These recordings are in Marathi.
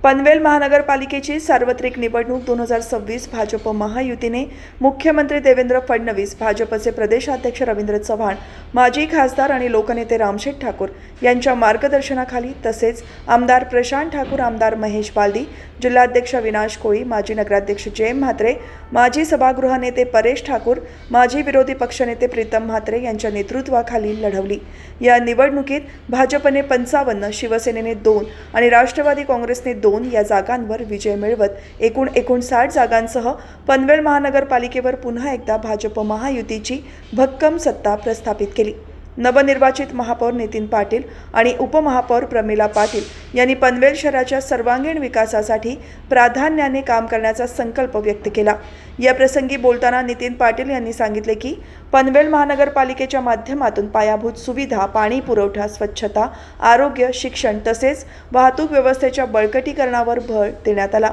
पनवेल महानगरपालिकेची सार्वत्रिक निवडणूक 2026 भाजप महायुतीने मुख्यमंत्री देवेंद्र फडणवीस, भाजपचे प्रदेशाध्यक्ष रवींद्र चव्हाण, माजी खासदार आणि लोकनेते रामशेठ ठाकूर यांच्या मार्गदर्शनाखाली, तसेच आमदार प्रशांत ठाकूर, आमदार महेश बालदी, जिल्हाध्यक्ष विनाश कोळी, माजी नगराध्यक्ष जयम म्हात्रे, माजी सभागृह नेते परेश ठाकूर, माजी विरोधी पक्षनेते प्रीतम म्हात्रे यांच्या नेतृत्वाखाली लढवली। या निवडणुकीत भाजपने 55, शिवसेनेने 2 आणि राष्ट्रवादी काँग्रेसने 2 या जागांवर विजय मिळवत एकूण 59 जागांसह पनवेल महानगरपालिकेवर पुन्हा एकदा भाजप महायुतीची भक्कम सत्ता प्रस्थापित केली। नवनिर्वाचित महापौर नितीन पाटील आणि उपमहापौर प्रमिला पाटील यांनी पनवेल शहराच्या सर्वांगीण विकासासाठी प्राधान्याने काम करण्याचा संकल्प व्यक्त केला। या प्रसंगी बोलताना नितीन पाटील यांनी सांगितले की पनवेल महानगरपालिकेच्या माध्यमातून पायाभूत सुविधा, पाणी पुरवठा, स्वच्छता, आरोग्य, शिक्षण तसेच वाहतूक व्यवस्थेच्या बळकटीकरणावर भर देण्यात आला।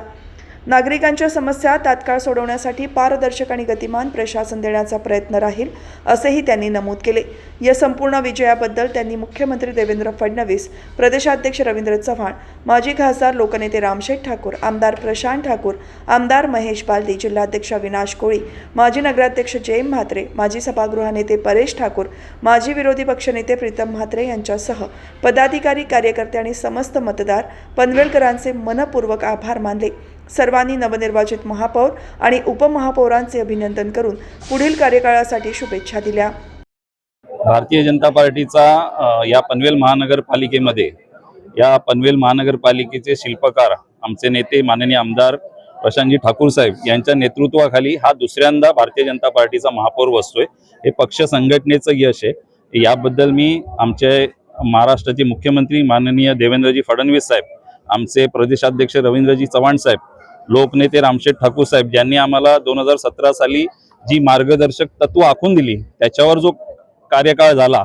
नागरिकांच्या समस्या तात्काळ सोडवण्यासाठी पारदर्शक आणि गतिमान प्रशासन देण्याचा प्रयत्न राहील, असेही त्यांनी नमूद केले। या संपूर्ण विजयाबद्दल त्यांनी मुख्यमंत्री देवेंद्र फडणवीस, प्रदेशाध्यक्ष रवींद्र चव्हाण, माजी खासदार लोकनेते रामशेठ ठाकूर, आमदार प्रशांत ठाकूर, आमदार महेश बालदी, जिल्हाध्यक्ष विनाश कोळी, माजी नगराध्यक्ष जयम म्हात्रे, माजी सभागृह नेते परेश ठाकूर, माजी विरोधी पक्षनेते प्रीतम म्हात्रे यांच्यासह पदाधिकारी, कार्यकर्ते आणि समस्त मतदार पनवेलकरांचे मनपूर्वक आभार मानले। सर्वांनी नवनिर्वाचित महापौर आणि उपमहापौरांचे अभिनंदन करून पुढील कार्यकाळासाठी शुभेच्छा दिल्या। भारतीय जनता पार्टीचा या पनवेल महानगरपालिकेमध्ये या पनवेल महानगरपालिकेचे शिल्पकार आमचे नेते माननीय आमदार प्रशांतजी ठाकूर साहेब यांच्या नेतृत्वाखाली हा दुसऱ्यांदा भारतीय जनता पार्टीचा महापौर बसतोय। हे पक्ष संघटनेचं यश आहे। याबद्दल मी आमचे महाराष्ट्राचे मुख्यमंत्री माननीय देवेंद्रजी फडणवीस साहेब, आमचे प्रदेशाध्यक्ष रवींद्रजी चव्हाण साहेब, लोकनेते रामशेठ ठाकूर साहेब ज्यांनी आम्हाला 2017 साली जी मार्गदर्शक तत्व आखून दिली त्याच्यावर जो कार्यकाळ झाला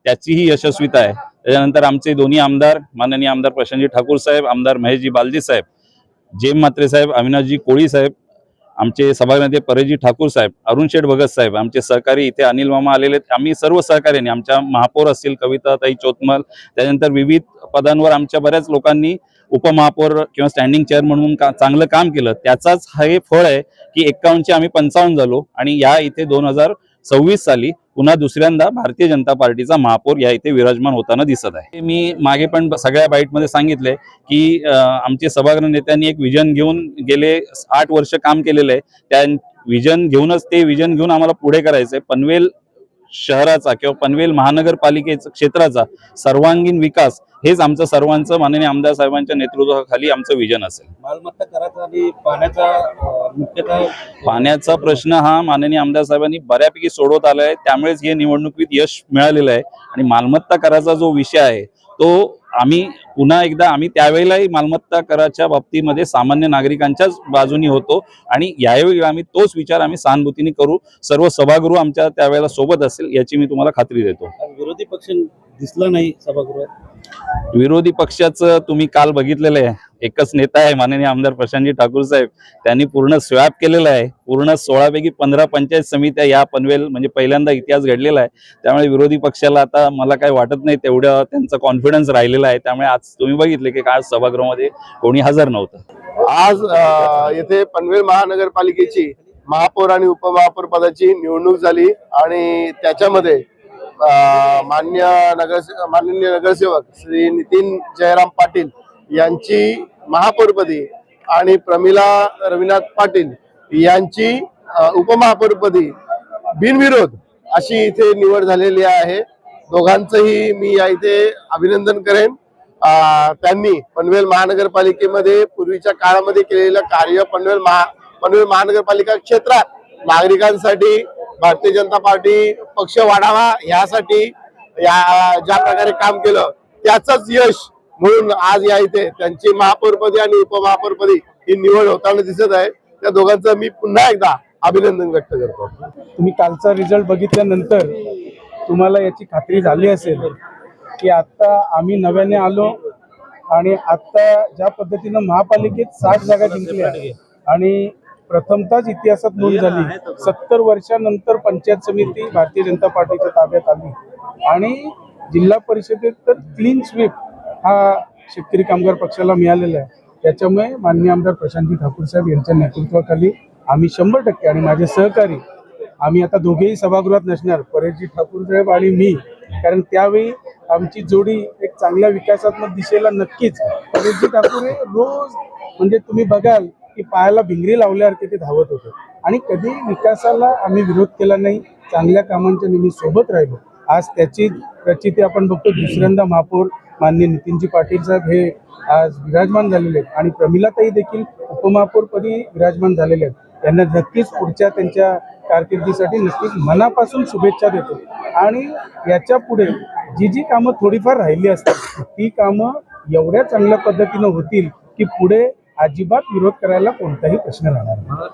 त्याची ही यशस्वीता आहे। त्याच्यानंतर आमचे दोन्ही आमदार माननीय आमदार प्रशांतजी ठाकूर साहेब, आमदार महेशजी बालदी साहेब, जयम म्हात्रे साहेब, अविनाशजी कोळी साहेब, आमचे सभागृह नेते परेशजी ठाकूर साहेब, अरुण शेठ भगत साहेब, आमचे सहकारी इथे अनिल मामा आलेले, आम्ही सर्व सहकार्याने, आमच्या महापौर असतील कविता ताई चोतमल, त्यानंतर विविध पदांवर आमच्या बऱ्याच लोकांनी उपमहापौर किंवा स्टँडिंग चेअर म्हणून चांगलं काम केलं। त्याचाच हे फळ आहे की 51 आम्ही 55 झालो आणि या इथे 2026 साली पुन्हा दुसऱ्यांदा भारतीय जनता पार्टीचा महापौर या इथे विराजमान होताना दिसत आहे। मी मागे पण सगळ्या बाईटमध्ये सांगितले की आमचे सभागृह नेत्यांनी एक विजन घेऊन गेले 8 वर्ष काम केलेलं आहे। त्या विजन घेऊनच ते विजन घेऊन आम्हाला पुढे करायचंय। पनवेल शहराचा किंवा पनवेल महानगरपालिकेचा क्षेत्राचा सर्वांगीण विकास हेच आमचं सर्वांचं माननीय आमदार साहेबांच्या नेतृत्वाखाली आमचं विजन असेल। मालमत्ता कराचा आणि मुख्यतः पाण्याचा प्रश्न हा माननीय आमदार साहेबांनी बऱ्यापैकी सोडवत आलाय, त्यामुळेच हे निवडणुकीत यश मिळालेलं आहे। आणि मालमत्ता कराचा जो विषय आहे तो आम्ही पुन्हा एकदा त्यावेळेलाही मालमत्ता कराच्या बाबतीमध्ये सामान्य नागरिकांच्याच बाजूनी होतो आणि यावेळी आम्ही तोच विचार सहानुभूतीने करू। सर्व सभागृह आमच्या त्यावेळेला सोबत असेल याची मी तुम्हाला खात्री देतो। विरोधी पक्ष दिसला नाही सभागृहात। विरोधी पक्षाचं तुम्ही काल त्याबद्दल आहे, एकच नेता आहे माननीय आमदार प्रशांतजी ठाकूर साहेब, त्यांनी पूर्ण स्वॅप केलेला आहे। पूर्ण 16 पैकी 15 पंचायत समित्या या पनवेल म्हणजे पहिल्यांदा इतिहास घडलेला आहे। त्यामुळे विरोधी पक्षाला आता मला काय वाटत नाही तेवढं त्यांचा कॉन्फिडन्स राहिलेला आहे। त्यामुळे आज तुम्ही बघितले की आज सभागृहामध्ये कोणी हजर नव्हतं। आज येथे पनवेल महानगरपालिकेची महापौर आणि उपमहापौर पदाची निवडणूक झाली आणि त्याच्यामध्ये माननीय नगरसेवक श्री नितीन जयराम पाटील यांची महापौरपदी आणि प्रमिला रविनाथ पाटील यांची उपमहापौरपदी बिनविरोध अशी इथे निवड झालेली आहे। दोघांचंही मी या इथे अभिनंदन करेन। त्यांनी पनवेल महानगरपालिकेमध्ये पूर्वीच्या काळामध्ये केलेलं कार्य पनवेल महानगरपालिका क्षेत्रात नागरिकांसाठी भारतीय जनता पार्टी पक्ष वाढावा यासाठी ज्या प्रकारे काम केलं त्याचंच यश म्हणून आज या इथे त्यांची महापौरपदी आणि उपमहापौरपदी ही निवड होताना दिसत आहे। त्या दोघांचं मी पुन्हा एकदा अभिनंदन व्यक्त करतो। तुम्ही कालचा रिझल्ट बघितल्यानंतर तुम्हाला याची खात्री झाली असेल की आता आम्ही नव्याने आलो आणि आता ज्या पद्धतीनं महापालिकेत 60 जागा जिंकल्या आणि प्रथमतःच इतिहासात नोंद झाली। 70 वर्षानंतर पंचायत समिती भारतीय जनता पार्टीच्या ताब्यात आली आणि जिल्हा परिषदेत तर क्लीन स्वीप हा शेतकरी कामगार पक्षाला मिळालेला आहे। त्याच्यामुळे माननीय आमदार प्रशांतजी ठाकूर साहेब यांच्या नेतृत्वाखाली आम्ही 100% आणि माझे सहकारी आम्ही आता दोघेही सभागृहात नसणार, परेशजी ठाकूर साहेब आणि मी, कारण त्यावेळी आमची जोडी एक चांगल्या विकासात्मक दिशेला नक्कीच. परेशजी ठाकूर हे रोज म्हणजे तुम्ही बघाल की पायाला भिंगरी लावल्यासारखे ते धावत होते आणि कधी विकासाला आम्ही विरोध केला नाही, चांगल्या कामांच्या नेहमी सोबत राहिलो. आज त्याची प्रचिती आपण बघतो. दुसऱ्यांदा महापौर माननीय नितीनजी पाटील साहेब हे आज विराजमान झालेले आहेत आणि प्रमिलाताई देखील उपमहापौरपदी विराजमान झालेले आहेत. त्यांना नक्कीच पुढच्या त्यांच्या कारकिर्दीसाठी नक्कीच मनापासून शुभेच्छा देतो आणि याच्या पुढे जी जी कामं थोडीफार राहिली असतात ती कामं एवढ्या चांगल्या पद्धतीनं होतील की पुढे अजिबात विरोध करायला कोणताही प्रश्न राहणार नाही.